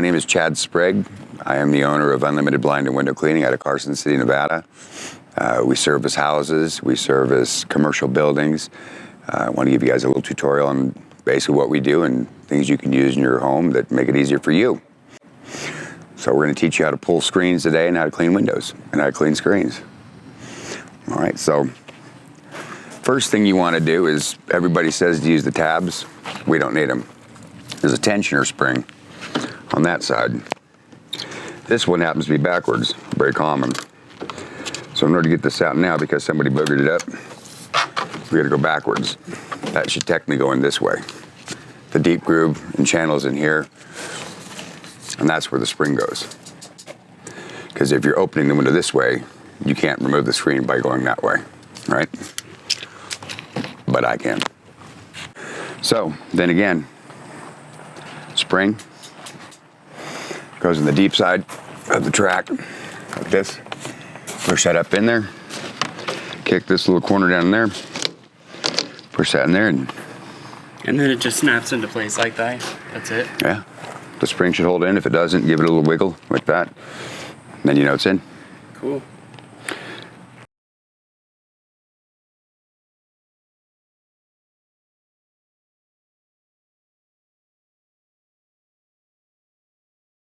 My name is Chad Sprague. I am the owner of Unlimited Blind and Window Cleaning out of Carson City, Nevada. We service houses, we service commercial buildings. I want to give you guys a little tutorial on basically what we do and things you can use in your home that make it easier for you. So we're going to teach you how to pull screens today and how to clean windows and how to clean screens. All right, so first thing you want to do is, everybody says to use the tabs. We don't need them. There's a tensioner spring on that side. This one happens to be backwards, very common. So in order to get this out now, because somebody boogered it up, we got to go backwards. That should technically go in this way. The deep groove and channel's in here, and that's where the spring goes. Because if you're opening the window this way, you can't remove the screen by going that way, right? But I can. So then again, spring goes in the deep side of the track, like this. Push that up in there, kick this little corner down in there, push that in there, and then it just snaps into place like that. That's it. Yeah, the spring should hold in. If it doesn't, give it a little wiggle like that, and then you know it's in. Cool.